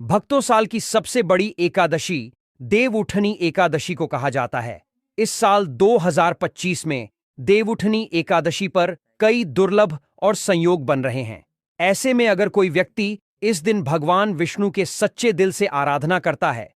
भक्तों, साल की सबसे बड़ी एकादशी देवउठनी एकादशी को कहा जाता है। इस साल 2025 में देवउठनी एकादशी पर कई दुर्लभ और संयोग बन रहे हैं। ऐसे में अगर कोई व्यक्ति इस दिन भगवान विष्णु के सच्चे दिल से आराधना करता है,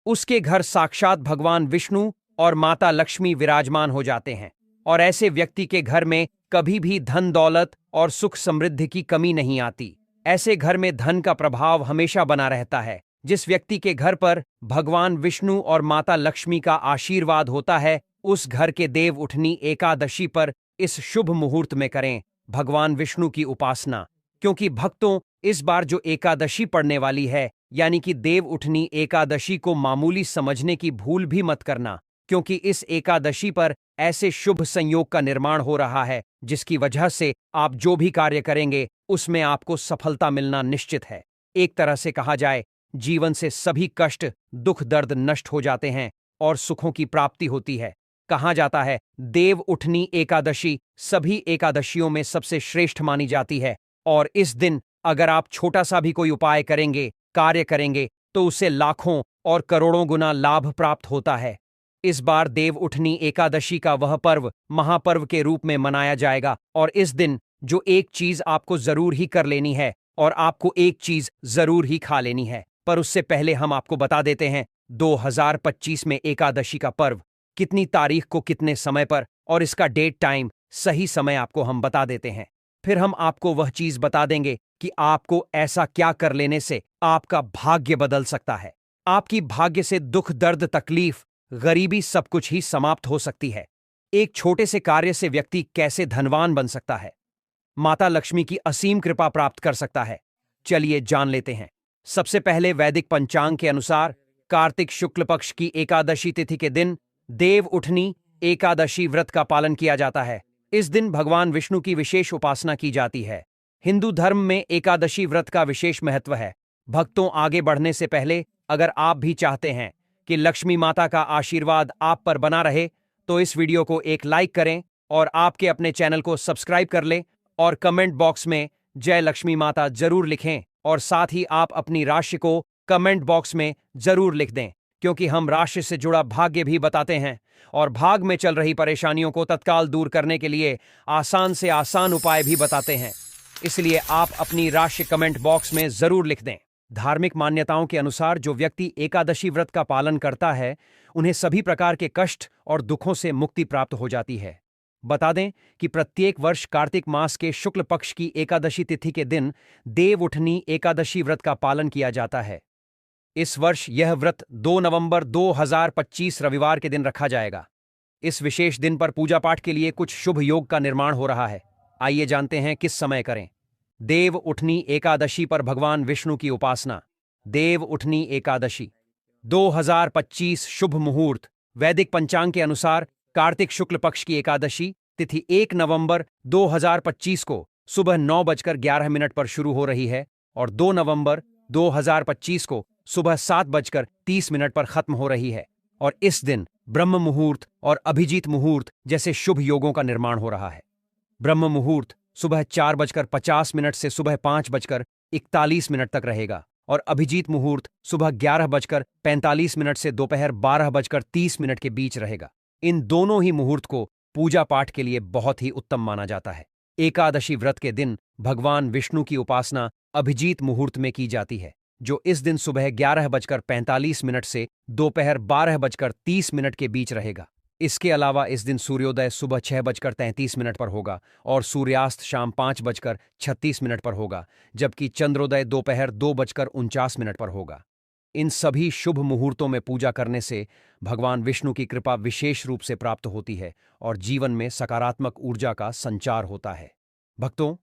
उसके घर साक्षात भगवान विष्णु और माता लक्ष्मी विराजमान हो जाते हैं और ऐसे व्यक्ति के घर में कभी भी धन दौलत और सुख समृद्धि की कमी नहीं आती। ऐसे घर में धन का प्रभाव हमेशा बना रहता है। जिस व्यक्ति के घर पर भगवान विष्णु और माता लक्ष्मी का आशीर्वाद होता है, उस घर के देव उठनी एकादशी पर इस शुभ मुहूर्त में करें भगवान विष्णु की उपासना। क्योंकि भक्तों, इस बार जो एकादशी पड़ने वाली है, यानी कि देव उठनी एकादशी को मामूली समझने की भूल भी मत करना, क्योंकि इस एकादशी पर ऐसे शुभ संयोग का निर्माण हो रहा है जिसकी वजह से आप जो भी कार्य करेंगे उसमें आपको सफलता मिलना निश्चित है। एक तरह से कहा जाए, जीवन से सभी कष्ट, दुख, दर्द नष्ट हो जाते हैं और सुखों की प्राप्ति होती है। कहा जाता है, देव उठनी एकादशी सभी एकादशियों में सबसे श्रेष्ठ मानी जाती है और इस दिन अगर आप छोटा सा भी कोई उपाय करेंगे, कार्य करेंगे, तो उससे लाखों और करोड़ों गुना लाभ प्राप्त होता है। इस बार देव उठनी एकादशी का वह पर्व महापर्व के रूप में मनाया जाएगा और इस दिन जो एक चीज आपको जरूर ही कर लेनी है और आपको एक चीज जरूर ही खा लेनी है। पर उससे पहले हम आपको बता देते हैं 2025 में एकादशी का पर्व कितनी तारीख को, कितने समय पर, और इसका डेट, टाइम, सही समय आपको हम बता देते हैं। फिर हम आपको वह चीज बता देंगे कि आपको ऐसा क्या कर लेने से आपका भाग्य बदल सकता है। आपकी भाग्य से दुख, दर्द, तकलीफ, गरीबी सब कुछ ही समाप्त हो सकती है। एक छोटे से कार्य से व्यक्ति कैसे धनवान बन सकता है, माता लक्ष्मी की असीम कृपा प्राप्त कर सकता है, चलिए जान लेते हैं। सबसे पहले वैदिक पंचांग के अनुसार कार्तिक शुक्ल पक्ष की एकादशी तिथि के दिन देव उठनी एकादशी व्रत का पालन किया जाता है। इस दिन भगवान विष्णु की विशेष उपासना की जाती है। हिंदू धर्म में एकादशी व्रत का विशेष महत्व है। भक्तों, आगे बढ़ने से पहले अगर आप भी चाहते हैं कि लक्ष्मी माता का आशीर्वाद आप पर बना रहे, तो इस वीडियो को एक लाइक करें और आपके अपने चैनल को सब्सक्राइब कर लें और कमेंट बॉक्स में जय लक्ष्मी माता जरूर लिखें और साथ ही आप अपनी राशि को कमेंट बॉक्स में जरूर लिख दें, क्योंकि हम राशि से जुड़ा भाग्य भी बताते हैं और भाग में चल रही परेशानियों को तत्काल दूर करने के लिए आसान से आसान उपाय भी बताते हैं। इसलिए आप अपनी राशि कमेंट बॉक्स में जरूर लिख दें। धार्मिक मान्यताओं के अनुसार जो व्यक्ति एकादशी व्रत का पालन करता है, उन्हें सभी प्रकार के कष्ट और दुखों से मुक्ति प्राप्त हो जाती है। बता दें कि प्रत्येक वर्ष कार्तिक मास के शुक्ल पक्ष की एकादशी तिथि के दिन देव उठनी एकादशी व्रत का पालन किया जाता है। इस वर्ष यह व्रत 2 नवंबर 2025 रविवार के दिन रखा जाएगा। इस विशेष दिन पर पूजा पाठ के लिए कुछ शुभ योग का निर्माण हो रहा है। आइए जानते हैं किस समय करें। देव उठनी एकादशी पर भगवान विष्णु की उपासना। देव उठनी एकादशी 2025 शुभ मुहूर्त। वैदिक पंचांग के अनुसार कार्तिक शुक्ल पक्ष की एकादशी तिथि 1 नवंबर 2025 को सुबह 9:11 पर शुरू हो रही है और 2 नवंबर 2025 को सुबह 7:30 पर खत्म हो रही है। और इस दिन ब्रह्म मुहूर्त और अभिजीत मुहूर्त जैसे शुभ योगों का निर्माण हो रहा है। ब्रह्म मुहूर्त सुबह 4:50 से सुबह 5:41 तक रहेगा और अभिजीत मुहूर्त सुबह 11:45 से दोपहर 12:30 के बीच रहेगा। इन दोनों ही मुहूर्त को पूजा पाठ के लिए बहुत ही उत्तम माना जाता है। एकादशी व्रत के दिन भगवान विष्णु की उपासना अभिजीत मुहूर्त में की जाती है, जो इस दिन सुबह 11:45 से दोपहर 12:30 के बीच रहेगा। इसके अलावा इस दिन सूर्योदय सुबह 6:33 पर होगा और सूर्यास्त शाम 5:36 पर होगा, जबकि चंद्रोदय दोपहर 2:49 पर होगा। इन सभी शुभ मुहूर्तों में पूजा करने से भगवान विष्णु की कृपा विशेष रूप से प्राप्त होती है और जीवन में सकारात्मक ऊर्जा का संचार होता है। भक्तों,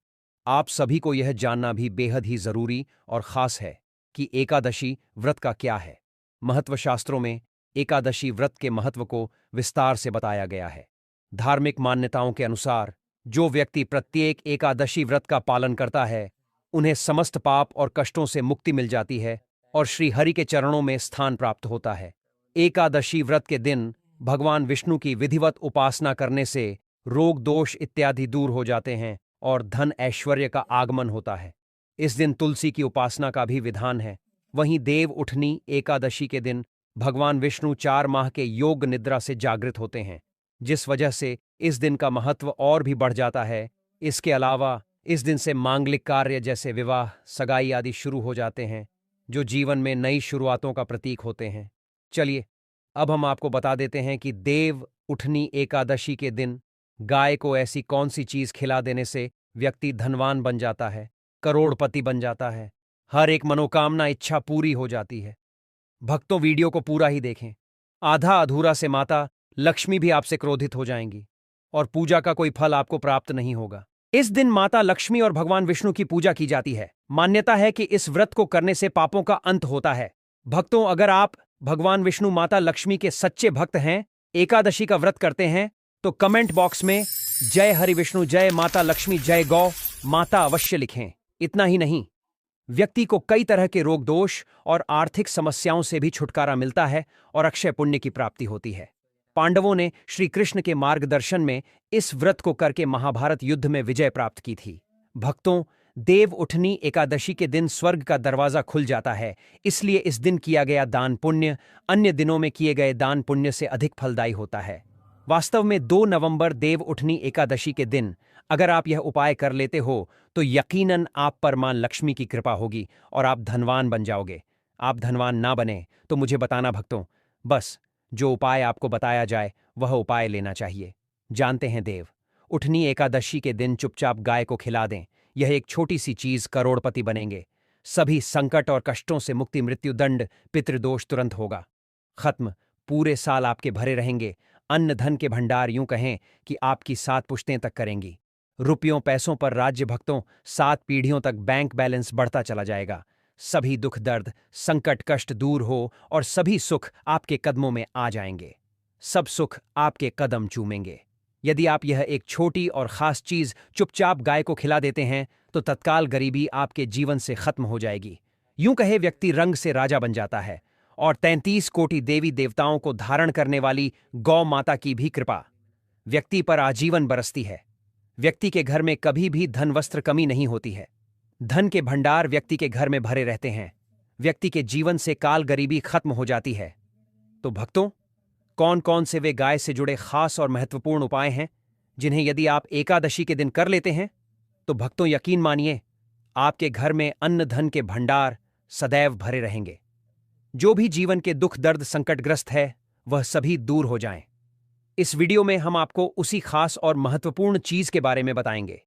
आप सभी को यह जानना भी बेहद ही जरूरी और खास है कि एकादशी व्रत का क्या है। महत्व शास्त्रों में एकादशी व्रत के महत्व को विस्तार से बताया गया है। धार्मिक मान्यताओं के अनुसार जो व्यक्ति प्रत्येक एकादशी व्रत का पालन करता है, उन्हें समस्त पाप और कष्टों से मुक्ति मिल जाती है और श्री हरि के चरणों में स्थान प्राप्त होता है। एकादशी व्रत के दिन भगवान विष्णु की विधिवत उपासना करने से रोग, दोष इत्यादि दूर हो जाते हैं और धन ऐश्वर्य का आगमन होता है। इस दिन तुलसी की उपासना का भी विधान है। वहीं देव उठनी एकादशी के दिन भगवान विष्णु 4 माह के योग निद्रा से जागृत होते हैं, जिस वजह से इस दिन का महत्व और भी बढ़ जाता है। इसके अलावा इस दिन से मांगलिक कार्य जैसे विवाह, सगाई आदि शुरू हो जाते हैं, जो जीवन में नई शुरुआतों का प्रतीक होते हैं। चलिए, अब हम आपको बता देते हैं कि देव उठनी एकादशी के दिन गाय को ऐसी कौन सी चीज खिला देने से व्यक्ति धनवान बन जाता है, करोड़पति बन जाता है, हर एक मनोकामना इच्छा पूरी हो जाती है। भक्तों, वीडियो को पूरा ही देखें। आधा अधूरा से माता लक्ष्मी भी आपसे क्रोधित हो जाएंगी और पूजा का कोई फल आपको प्राप्त नहीं होगा। इस दिन माता लक्ष्मी और भगवान विष्णु की पूजा की जाती है। मान्यता है कि इस व्रत को करने से पापों का अंत होता है। भक्तों, अगर आप भगवान विष्णु माता लक्ष्मी के सच्चे भक्त हैं, एकादशी का व्रत करते हैं, तो कमेंट बॉक्स में जय हरि विष्णु, जय माता लक्ष्मी, जय गौ माता अवश्य लिखें। इतना ही नहीं, व्यक्ति को कई तरह के रोग दोष और आर्थिक समस्याओं से भी छुटकारा मिलता है और अक्षय पुण्य की प्राप्ति होती है। पांडवों ने श्री कृष्ण के मार्गदर्शन में इस व्रत को करके महाभारत युद्ध में विजय प्राप्त की थी। भक्तों, देव उठनी एकादशी के दिन स्वर्ग का दरवाजा खुल जाता है, इसलिए इस दिन किया गया दान पुण्य अन्य दिनों में किए गए दान पुण्य से अधिक फलदायी होता है। वास्तव में 2 नवंबर देव उठनी एकादशी के दिन अगर आप यह उपाय कर लेते हो तो यकीनन आप पर मां लक्ष्मी की कृपा होगी और आप धनवान बन जाओगे। आप धनवान ना बने तो मुझे बताना भक्तों, बस जो उपाय आपको बताया जाए वह उपाय लेना चाहिए। जानते हैं, देव उठनी एकादशी के दिन चुपचाप गाय को खिला दें। यह एक छोटी सी चीज, करोड़पति बनेंगे। सभी संकट और कष्टों से मुक्ति, मृत्युदंड, पितृदोष तुरंत होगा खत्म। पूरे साल आपके भरे रहेंगे। अन्न धन के भंडार यूं कहें कि आपकी 7 पुश्तें तक करेंगी। रुपयों पैसों पर राज्य भक्तों, 7 पीढ़ियों तक बैंक बैलेंस बढ़ता चला जाएगा। सभी दुख दर्द संकट कष्ट दूर हो और सभी सुख आपके कदमों में आ जाएंगे। सब सुख आपके कदम चूमेंगे। यदि आप यह एक छोटी और खास चीज चुपचाप गाय को खिला देते हैं तो तत्काल गरीबी आपके जीवन से खत्म हो जाएगी। यूं कहे व्यक्ति रंग से राजा बन जाता है और 33 कोटि देवी देवताओं को धारण करने वाली गौ माता की भी कृपा व्यक्ति पर आजीवन बरसती है। व्यक्ति के घर में कभी भी धन वस्त्र कमी नहीं होती है। धन के भंडार व्यक्ति के घर में भरे रहते हैं। व्यक्ति के जीवन से काल गरीबी खत्म हो जाती है। तो भक्तों, कौन कौन से वे गाय से जुड़े खास और महत्वपूर्ण उपाय हैं जिन्हें यदि आप एकादशी के दिन कर लेते हैं तो भक्तों यकीन मानिए, आपके घर में अन्न धन के भंडार सदैव भरे रहेंगे। जो भी जीवन के दुख दर्द संकटग्रस्त है वह सभी दूर हो जाएं। इस वीडियो में हम आपको उसी खास और महत्वपूर्ण चीज के बारे में बताएंगे,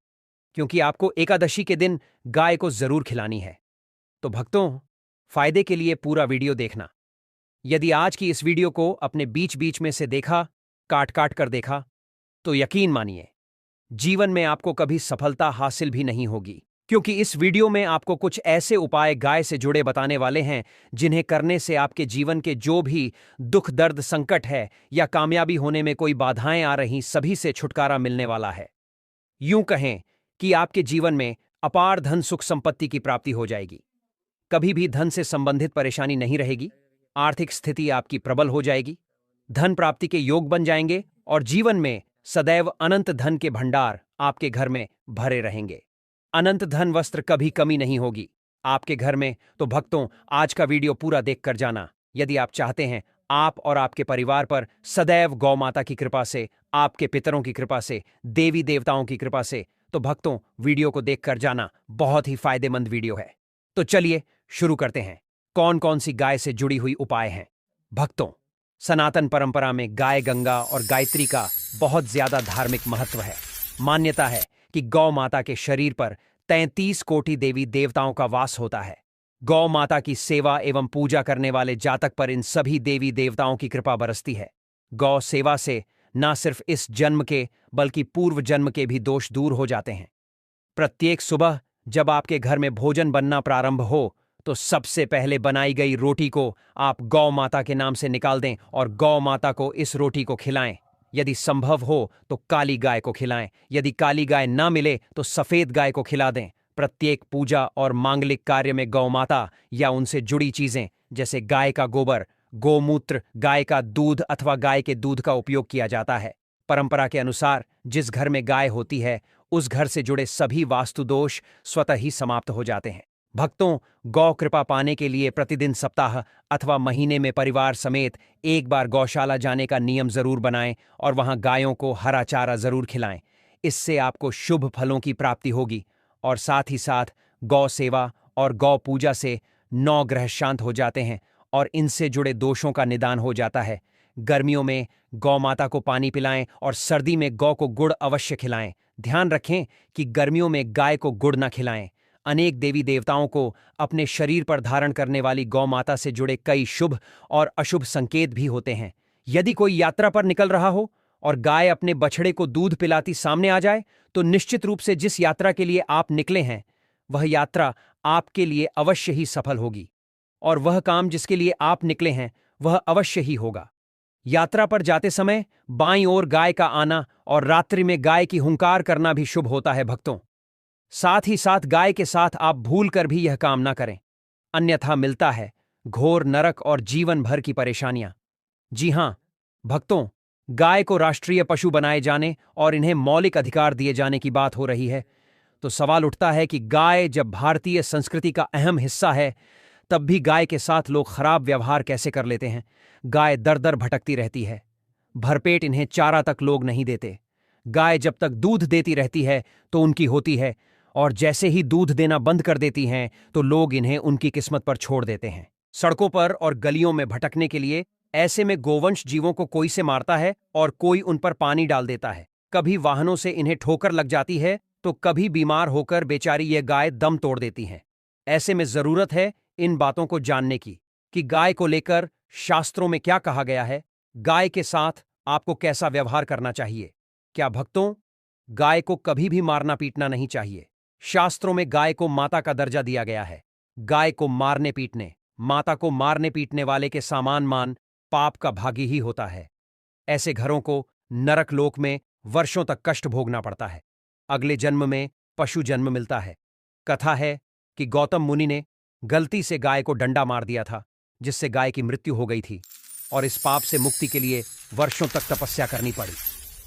क्योंकि आपको एकादशी के दिन गाय को जरूर खिलानी है। तो भक्तों, फायदे के लिए पूरा वीडियो देखना। यदि आज की इस वीडियो को अपने बीच बीच में से देखा, काट काट कर देखा, तो यकीन मानिए जीवन में आपको कभी सफलता हासिल भी नहीं होगी, क्योंकि इस वीडियो में आपको कुछ ऐसे उपाय गाय से जुड़े बताने वाले हैं जिन्हें करने से आपके जीवन के जो भी दुख दर्द संकट है या कामयाबी होने में कोई बाधाएं आ रही, सभी से छुटकारा मिलने वाला है। यूं कहें कि आपके जीवन में अपार धन सुख संपत्ति की प्राप्ति हो जाएगी। कभी भी धन से संबंधित परेशानी नहीं रहेगी। आर्थिक स्थिति आपकी प्रबल हो जाएगी। धन प्राप्ति के योग बन जाएंगे और जीवन में सदैव अनंत धन के भंडार आपके घर में भरे रहेंगे। अनंत धन वस्त्र कभी कमी नहीं होगी आपके घर में। तो भक्तों, आज का वीडियो पूरा देखकर जाना। यदि आप चाहते हैं आप और आपके परिवार पर सदैव गौ माता की कृपा से, आपके पितरों की कृपा से, देवी देवताओं की कृपा से, तो भक्तों वीडियो को देखकर जाना। बहुत ही फायदेमंद वीडियो है। तो चलिए शुरू करते हैं। कौन कौन सी गाय से जुड़ी हुई उपाय हैं। भक्तों, सनातन परंपरा में गाय गंगा और गायत्री का बहुत ज्यादा धार्मिक महत्व है। मान्यता है कि गौ माता के शरीर पर 33 कोटि देवी देवताओं का वास होता है। गौ माता की सेवा एवं पूजा करने वाले जातक पर इन सभी देवी देवताओं की कृपा बरसती है। गौ सेवा से न सिर्फ इस जन्म के बल्कि पूर्व जन्म के भी दोष दूर हो जाते हैं। प्रत्येक सुबह जब आपके घर में भोजन बनना प्रारंभ हो तो सबसे पहले बनाई गई रोटी को आप गौ माता के नाम से निकाल दें और गौ माता को इस रोटी को खिलाएं। यदि संभव हो तो काली गाय को खिलाएं। यदि काली गाय ना मिले तो सफेद गाय को खिला दें। प्रत्येक पूजा और मांगलिक कार्य में गौ माता या उनसे जुड़ी चीजें जैसे गाय का गोबर, गोमूत्र, गाय का दूध अथवा गाय के दूध का उपयोग किया जाता है। परंपरा के अनुसार जिस घर में गाय होती है उस घर से जुड़े सभी वास्तु दोष स्वतः ही समाप्त हो जाते हैं। भक्तों, गौ कृपा पाने के लिए प्रतिदिन, सप्ताह अथवा महीने में परिवार समेत एक बार गौशाला जाने का नियम जरूर बनाएं और वहां गायों को हरा चारा जरूर खिलाएं। इससे आपको शुभ फलों की प्राप्ति होगी और साथ ही साथ गौ सेवा और गौ पूजा से 9 ग्रह शांत हो जाते हैं और इनसे जुड़े दोषों का निदान हो जाता है। गर्मियों में गौ माता को पानी पिलाएं और सर्दी में गौ को गुड़ अवश्य खिलाएं। ध्यान रखें कि गर्मियों में गाय को गुड़ न खिलाएं। अनेक देवी देवताओं को अपने शरीर पर धारण करने वाली गौ माता से जुड़े कई शुभ और अशुभ संकेत भी होते हैं। यदि कोई यात्रा पर निकल रहा हो और गाय अपने बछड़े को दूध पिलाती सामने आ जाए, तो निश्चित रूप से जिस यात्रा के लिए आप निकले हैं, वह यात्रा आपके लिए अवश्य ही सफल होगी और वह काम जिसके लिए आप निकले हैं, वह अवश्य ही होगा। यात्रा पर जाते समय बाईं ओर गाय का आना और रात्रि में गाय की हुंकार करना भी शुभ होता है भक्तों। साथ ही साथ गाय के साथ आप भूल कर भी यह काम ना करें, अन्यथा मिलता है घोर नरक और जीवन भर की परेशानियां। जी हां भक्तों, गाय को राष्ट्रीय पशु बनाए जाने और इन्हें मौलिक अधिकार दिए जाने की बात हो रही है, तो सवाल उठता है कि गाय जब भारतीय संस्कृति का अहम हिस्सा है, तब भी गाय के साथ लोग खराब व्यवहार कैसे कर लेते हैं। गाय दर दर भटकती रहती है, भरपेट इन्हें चारा तक लोग नहीं देते। गाय जब तक दूध देती रहती है तो उनकी होती है, और जैसे ही दूध देना बंद कर देती हैं तो लोग इन्हें उनकी किस्मत पर छोड़ देते हैं, सड़कों पर और गलियों में भटकने के लिए। ऐसे में गोवंश जीवों को कोई से मारता है और कोई उन पर पानी डाल देता है। कभी वाहनों से इन्हें ठोकर लग जाती है तो कभी बीमार होकर बेचारी ये गाय दम तोड़ देती हैं। ऐसे में जरूरत है इन बातों को जानने की कि गाय को लेकर शास्त्रों में क्या कहा गया है, गाय के साथ आपको कैसा व्यवहार करना चाहिए। क्या भक्तों, गाय को कभी भी मारना पीटना नहीं चाहिए। शास्त्रों में गाय को माता का दर्जा दिया गया है। गाय को मारने पीटने, माता को मारने पीटने वाले के सामान मान पाप का भागी ही होता है। ऐसे घरों को नरक लोक में वर्षों तक कष्ट भोगना पड़ता है। अगले जन्म में पशु जन्म मिलता है। कथा है कि गौतम मुनि ने गलती से गाय को डंडा मार दिया था, जिससे गाय की मृत्यु हो गई थी और इस पाप से मुक्ति के लिए वर्षों तक तपस्या करनी पड़ी।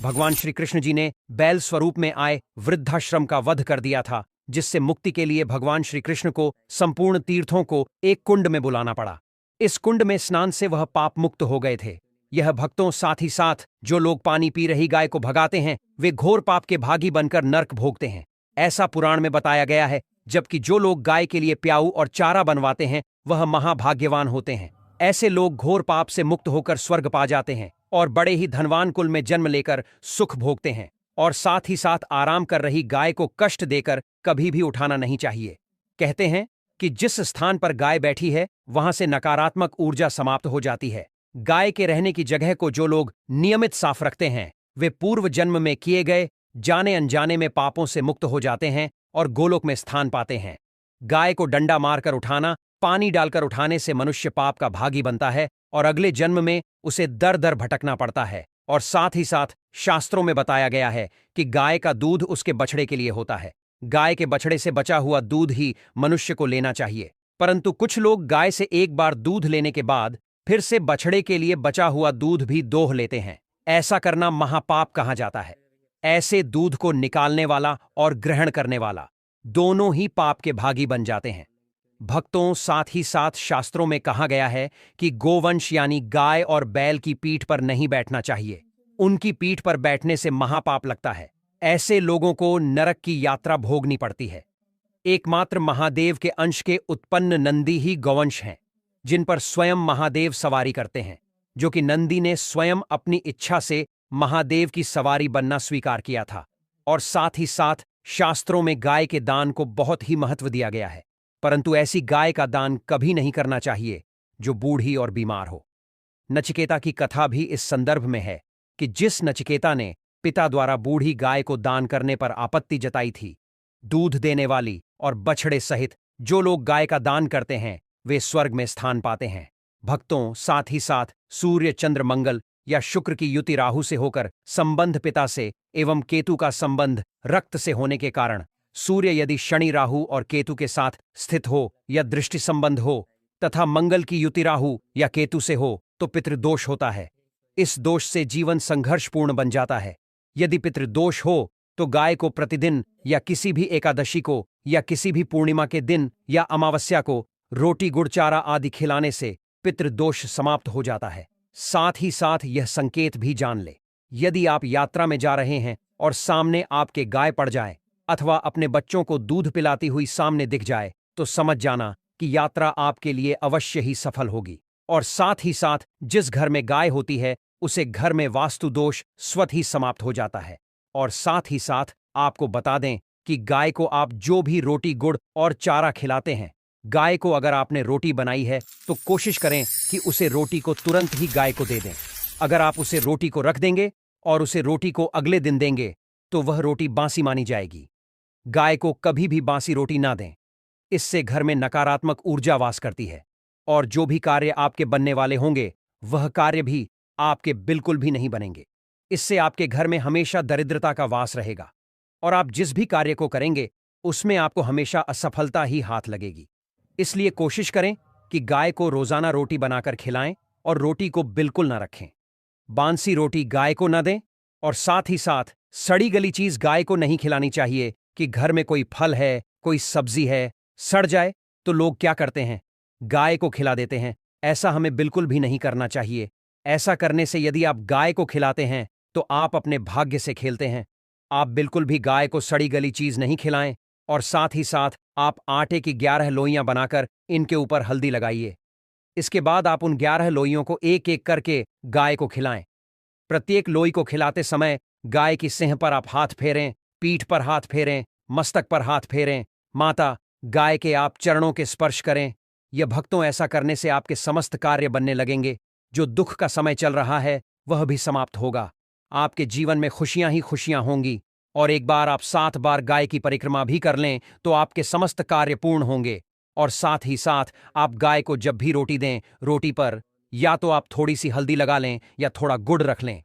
भगवान श्री कृष्ण जी ने बैल स्वरूप में आए वृद्धाश्रम का वध कर दिया था, जिससे मुक्ति के लिए भगवान श्री कृष्ण को संपूर्ण तीर्थों को एक कुंड में बुलाना पड़ा। इस कुंड में स्नान से वह पाप मुक्त हो गए थे। यह भक्तों, साथ ही साथ जो लोग पानी पी रही गाय को भगाते हैं, वे घोर पाप के भागी बनकर नर्क भोगते हैं। ऐसा पुराण में बताया गया है। जबकि जो लोग गाय के लिए प्याऊ और चारा बनवाते हैं, वह महाभाग्यवान होते हैं। ऐसे लोग घोर पाप से मुक्त होकर स्वर्ग पा जाते हैं और बड़े ही धनवान कुल में जन्म लेकर सुख भोगते हैं। और साथ ही साथ आराम कर रही गाय को कष्ट देकर कभी भी उठाना नहीं चाहिए। कहते हैं कि जिस स्थान पर गाय बैठी है, वहां से नकारात्मक ऊर्जा समाप्त हो जाती है। गाय के रहने की जगह को जो लोग नियमित साफ रखते हैं, वे पूर्व जन्म में किए गए जाने अनजाने में पापों से मुक्त हो जाते हैं और गोलोक में स्थान पाते हैं। गाय को डंडा मारकर उठाना, पानी डालकर उठाने से मनुष्य पाप का भागी बनता है और अगले जन्म में उसे दर दर भटकना पड़ता है। और साथ ही साथ शास्त्रों में बताया गया है कि गाय का दूध उसके बछड़े के लिए होता है। गाय के बछड़े से बचा हुआ दूध ही मनुष्य को लेना चाहिए। परंतु कुछ लोग गाय से एक बार दूध लेने के बाद फिर से बछड़े के लिए बचा हुआ दूध भी दोह लेते हैं। ऐसा करना महापाप कहा जाता है। ऐसे दूध को निकालने वाला और ग्रहण करने वाला दोनों ही पाप के भागी बन जाते हैं। भक्तों, साथ ही साथ शास्त्रों में कहा गया है कि गोवंश यानी गाय और बैल की पीठ पर नहीं बैठना चाहिए। उनकी पीठ पर बैठने से महापाप लगता है। ऐसे लोगों को नरक की यात्रा भोगनी पड़ती है। एकमात्र महादेव के अंश के उत्पन्न नंदी ही गौवंश हैं, जिन पर स्वयं महादेव सवारी करते हैं, जो कि नंदी ने स्वयं अपनी इच्छा से महादेव की सवारी बनना स्वीकार किया था। और साथ ही साथ शास्त्रों में गाय के दान को बहुत ही महत्व दिया गया है। परंतु ऐसी गाय का दान कभी नहीं करना चाहिए जो बूढ़ी और बीमार हो। नचिकेता की कथा भी इस संदर्भ में है कि जिस नचिकेता ने पिता द्वारा बूढ़ी गाय को दान करने पर आपत्ति जताई थी, दूध देने वाली और बछड़े सहित जो लोग गाय का दान करते हैं, वे स्वर्ग में स्थान पाते हैं। भक्तों, साथ ही साथ सूर्य, चंद्र, मंगल या शुक्र की युति राहु से होकर संबंध पिता से एवं केतु का संबंध रक्त से होने के कारण सूर्य यदि शनि, राहु और केतु के साथ स्थित हो या दृष्टि संबंध हो तथा मंगल की युति राहु या केतु से हो तो पितृदोष होता है। इस दोष से जीवन संघर्षपूर्ण बन जाता है। यदि पितृदोष हो तो गाय को प्रतिदिन या किसी भी एकादशी को या किसी भी पूर्णिमा के दिन या अमावस्या को रोटी गुड़ चारा आदि खिलाने से पितृदोष समाप्त हो जाता है। साथ ही साथ यह संकेत भी जान ले, यदि आप यात्रा में जा रहे हैं और सामने आपके गाय पड़ जाए अथवा अपने बच्चों को दूध पिलाती हुई सामने दिख जाए तो समझ जाना कि यात्रा आपके लिए अवश्य ही सफल होगी। और साथ ही साथ जिस घर में गाय होती है उसे घर में वास्तु दोष स्वतः ही समाप्त हो जाता है। और साथ ही साथ आपको बता दें कि गाय को आप जो भी रोटी गुड़ और चारा खिलाते हैं, गाय को अगर आपने रोटी बनाई है तो कोशिश करें कि उसे रोटी को तुरंत ही गाय को दे दें। अगर आप उसे रोटी को रख देंगे और उसे रोटी को अगले दिन देंगे तो वह रोटी बासी मानी जाएगी। गाय को कभी भी बासी रोटी ना दें, इससे घर में नकारात्मक ऊर्जा वास करती है और जो भी कार्य आपके बनने वाले होंगे वह कार्य भी आपके बिल्कुल भी नहीं बनेंगे। इससे आपके घर में हमेशा दरिद्रता का वास रहेगा और आप जिस भी कार्य को करेंगे उसमें आपको हमेशा असफलता ही हाथ लगेगी। इसलिए कोशिश करें कि गाय को रोजाना रोटी बनाकर खिलाएं और रोटी को बिल्कुल ना रखें। बांसी रोटी गाय को न दें और साथ ही साथ सड़ी गली चीज गाय को नहीं खिलानी चाहिए कि घर में कोई फल है, कोई सब्जी है, सड़ जाए तो लोग क्या करते हैं, गाय को खिला देते हैं। ऐसा हमें बिल्कुल भी नहीं करना चाहिए। ऐसा करने से यदि आप गाय को खिलाते हैं तो आप अपने भाग्य से खेलते हैं। आप बिल्कुल भी गाय को सड़ी गली चीज नहीं खिलाएं और साथ ही साथ आप आटे की 11 लोइयां बनाकर इनके ऊपर हल्दी लगाइए। इसके बाद आप उन 11 लोइयों को एक एक करके गाय को खिलाएं। प्रत्येक लोई को खिलाते समय गाय की सिंह पर आप हाथ फेरें, पीठ पर हाथ फेरें, मस्तक पर हाथ फेरें। माता गाय के आप चरणों के स्पर्श करें। यह भक्तों ऐसा करने से आपके समस्त कार्य बनने लगेंगे। जो दुख का समय चल रहा है वह भी समाप्त होगा। आपके जीवन में खुशियां ही खुशियां होंगी। और एक बार आप 7 बार गाय की परिक्रमा भी कर लें तो आपके समस्त कार्य पूर्ण होंगे। और साथ ही साथ आप गाय को जब भी रोटी दें, रोटी पर या तो आप थोड़ी सी हल्दी लगा लें या थोड़ा गुड़ रख लें।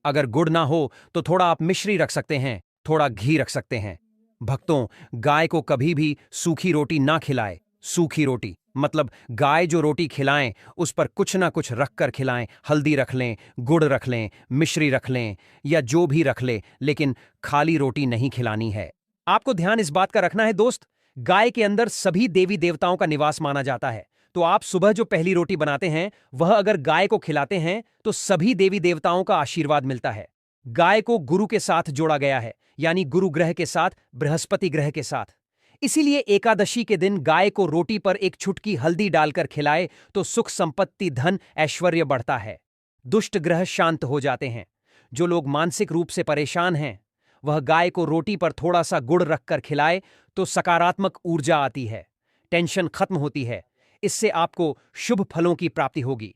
अगर गुड़ ना हो तो थोड़ा आप मिश्री रख सकते हैं, थोड़ा घी रख सकते हैं। भक्तों, गाय को कभी भी सूखी रोटी ना खिलाएं। सूखी रोटी मतलब गाय जो रोटी खिलाएं उस पर कुछ ना कुछ रख कर खिलाएं। हल्दी रख लें, गुड़ रख लें, मिश्री रख लें या जो भी रख ले, लेकिन खाली रोटी नहीं खिलानी है। आपको ध्यान इस बात का रखना है दोस्त, गाय के अंदर सभी देवी देवताओं का निवास माना जाता है। तो आप सुबह जो पहली रोटी बनाते हैं वह अगर गाय को खिलाते हैं तो सभी देवी देवताओं का आशीर्वाद मिलता है। गाय को गुरु के साथ जोड़ा गया है, यानी गुरु ग्रह के साथ, बृहस्पति ग्रह के साथ। इसीलिए एकादशी के दिन गाय को रोटी पर एक चुटकी हल्दी डालकर खिलाए तो सुख संपत्ति, धन, ऐश्वर्य बढ़ता है। दुष्ट ग्रह शांत हो जाते हैं। जो लोग मानसिक रूप से परेशान हैं वह गाय को रोटी पर थोड़ा सा गुड़ रखकर खिलाए तो सकारात्मक ऊर्जा आती है, टेंशन खत्म होती है। इससे आपको शुभ फलों की प्राप्ति होगी।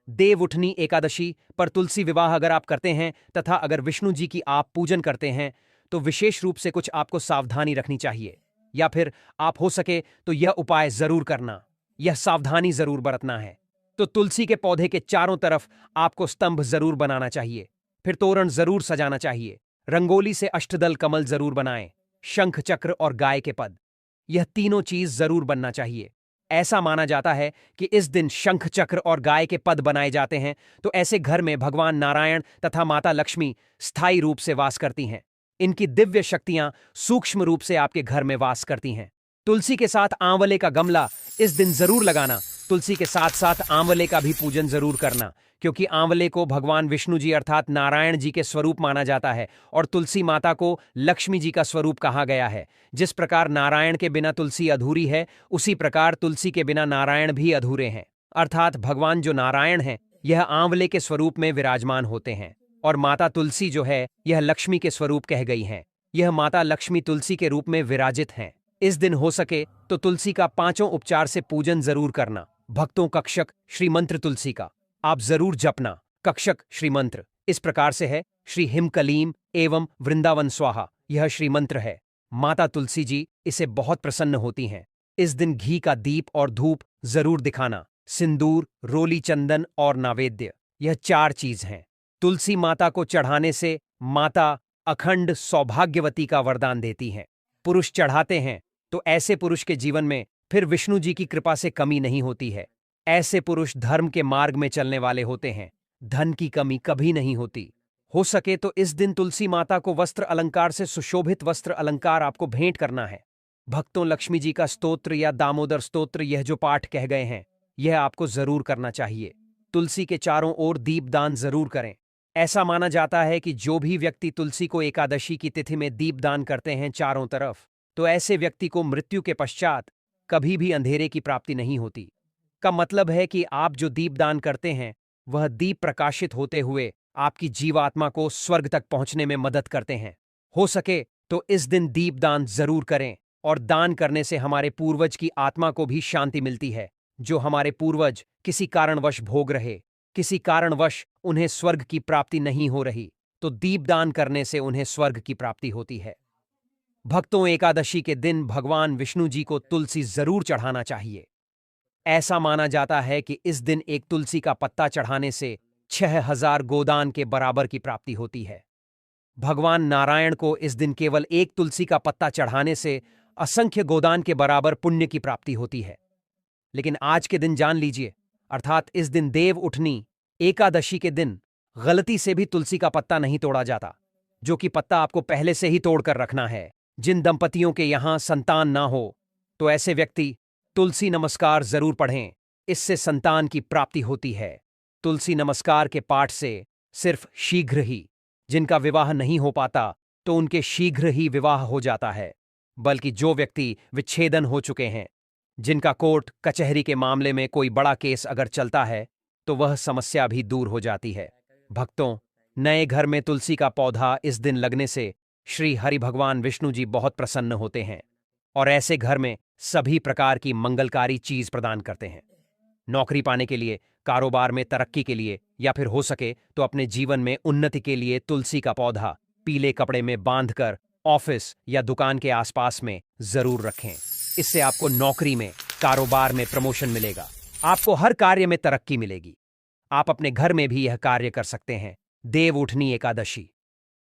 देवउठनी एकादशी पर तुलसी विवाह अगर आप करते हैं तथा अगर विष्णु जी की आप पूजन करते हैं तो विशेष रूप से कुछ आपको सावधानी रखनी चाहिए, या फिर आप हो सके तो यह उपाय जरूर करना, यह सावधानी जरूर बरतना है। तो तुलसी के पौधे के चारों तरफ आपको स्तंभ जरूर बनाना चाहिए, फिर तोरण जरूर सजाना चाहिए, रंगोली से अष्टदल कमल जरूर बनाएं, शंख चक्र और गाय के पद, यह तीनों चीज जरूर बनना चाहिए। ऐसा माना जाता है कि इस दिन शंख चक्र और गाय के पद बनाए जाते हैं तो ऐसे घर में भगवान नारायण तथा माता लक्ष्मी स्थायी रूप से वास करती हैं। इनकी दिव्य शक्तियां सूक्ष्म रूप से आपके घर में वास करती हैं। तुलसी के साथ आंवले का गमला इस दिन जरूर लगाना। तुलसी के साथ साथ आंवले का भी पूजन जरूर करना, क्योंकि आंवले को भगवान विष्णु जी अर्थात नारायण जी के स्वरूप माना जाता है और तुलसी माता को लक्ष्मी जी का स्वरूप कहा गया है। जिस प्रकार नारायण के बिना तुलसी अधूरी है, उसी प्रकार तुलसी के बिना नारायण भी अधूरे हैं। अर्थात भगवान जो नारायण हैं यह आंवले के स्वरूप में विराजमान होते हैं और माता तुलसी जो है यह लक्ष्मी के स्वरूप कह गई हैं। यह माता लक्ष्मी तुलसी के रूप में विराजित हैं। इस दिन हो सके तो तुलसी का 5 उपचार से पूजन जरूर करना। भक्तों, कक्षक श्रीमंत्र तुलसी का आप जरूर जपना। कक्षक श्रीमंत्र इस प्रकार से है, श्री हिमकलीम एवं वृंदावन स्वाहा, यह श्रीमंत्र है। माता तुलसी जी इसे बहुत प्रसन्न होती हैं। इस दिन घी का दीप और धूप जरूर दिखाना। सिंदूर, रोली चंदन और नैवेद्य, यह 4 चीज हैं। तुलसी माता को चढ़ाने से माता अखंड सौभाग्यवती का वरदान देती हैं। पुरुष चढ़ाते हैं तो ऐसे पुरुष के जीवन में फिर विष्णु जी की कृपा से कमी नहीं होती है। ऐसे पुरुष धर्म के मार्ग में चलने वाले होते हैं, धन की कमी कभी नहीं होती। हो सके तो इस दिन तुलसी माता को वस्त्र अलंकार से सुशोभित वस्त्र अलंकार आपको भेंट करना है। भक्तों, लक्ष्मी जी का स्तोत्र या दामोदर स्तोत्र, यह जो पाठ कह गए हैं, यह आपको जरूर करना चाहिए। तुलसी के चारों ओर दीपदान जरूर करें। ऐसा माना जाता है कि जो भी व्यक्ति तुलसी को एकादशी की तिथि में दीपदान करते हैं चारों तरफ, तो ऐसे व्यक्ति को मृत्यु के पश्चात कभी भी अंधेरे की प्राप्ति नहीं होती। का मतलब है कि आप जो दीपदान करते हैं, वह दीप प्रकाशित होते हुए आपकी जीवात्मा को स्वर्ग तक पहुंचने में मदद करते हैं। हो सके तो इस दिन दीपदान जरूर करें, और दान करने से हमारे पूर्वज की आत्मा को भी शांति मिलती है। जो हमारे पूर्वज किसी कारणवश भोग रहे, किसी कारणवश उन्हें स्वर्ग की प्राप्ति नहीं हो रही, तो दीपदान करने से उन्हें स्वर्ग की प्राप्ति होती है। भक्तों, एकादशी के दिन भगवान विष्णु जी को तुलसी जरूर चढ़ाना चाहिए। ऐसा माना जाता है कि इस दिन एक तुलसी का पत्ता चढ़ाने से 6000 गोदान के बराबर की प्राप्ति होती है। भगवान नारायण को इस दिन केवल एक तुलसी का पत्ता चढ़ाने से असंख्य गोदान के बराबर पुण्य की प्राप्ति होती है। लेकिन आज के दिन जान लीजिए, अर्थात इस दिन देव उठनी एकादशी के दिन गलती से भी तुलसी का पत्ता नहीं तोड़ा जाता, जो कि पत्ता आपको पहले से ही तोड़कर रखना है। जिन दंपतियों के यहां संतान ना हो, तो ऐसे व्यक्ति तुलसी नमस्कार जरूर पढ़ें, इससे संतान की प्राप्ति होती है। तुलसी नमस्कार के पाठ से सिर्फ शीघ्र ही, जिनका विवाह नहीं हो पाता तो उनके शीघ्र ही विवाह हो जाता है, बल्कि जो व्यक्ति विच्छेदन हो चुके हैं, जिनका कोर्ट कचहरी के मामले में कोई बड़ा केस अगर चलता है, तो वह समस्या भी दूर हो जाती है। भक्तों, नए घर में तुलसी का पौधा इस दिन लगने से श्री हरि भगवान विष्णु जी बहुत प्रसन्न होते हैं, और ऐसे घर में सभी प्रकार की मंगलकारी चीज प्रदान करते हैं। नौकरी पाने के लिए, कारोबार में तरक्की के लिए, या फिर हो सके तो अपने जीवन में उन्नति के लिए तुलसी का पौधा पीले कपड़े में बांधकर ऑफिस या दुकान के आसपास में जरूर रखें। इससे आपको नौकरी में, कारोबार में प्रमोशन मिलेगा, आपको हर कार्य में तरक्की मिलेगी। आप अपने घर में भी यह कार्य कर सकते हैं, देव उठनी एकादशी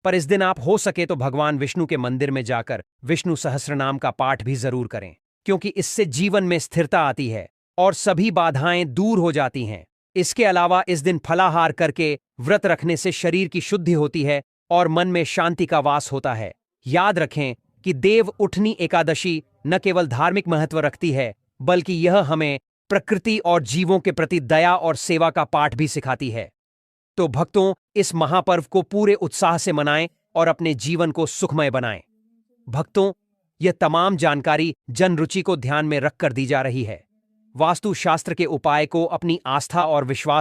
पर इस दिन आप हो सके तो भगवान विष्णु के मंदिर में जाकर विष्णु सहस्त्रनाम का पाठ भी जरूर करें, क्योंकि इससे जीवन में स्थिरता आती है और सभी बाधाएं दूर हो जाती हैं। इसके अलावा इस दिन फलाहार करके व्रत रखने से शरीर की शुद्धि होती है और मन में शांति का वास होता है। याद रखें कि देव उठनी एकादशी न केवल धार्मिक महत्व रखती है, बल्कि यह हमें प्रकृति और जीवों के प्रति दया और सेवा का पाठ भी सिखाती है। तो भक्तों, इस महापर्व को पूरे उत्साह से मनाएं और अपने जीवन को सुखमय बनाएं। भक्तों, यह तमाम जानकारी जन रुचि को ध्यान में रखकर दी जा रही है। वास्तु शास्त्र के उपाय को अपनी आस्था और विश्वास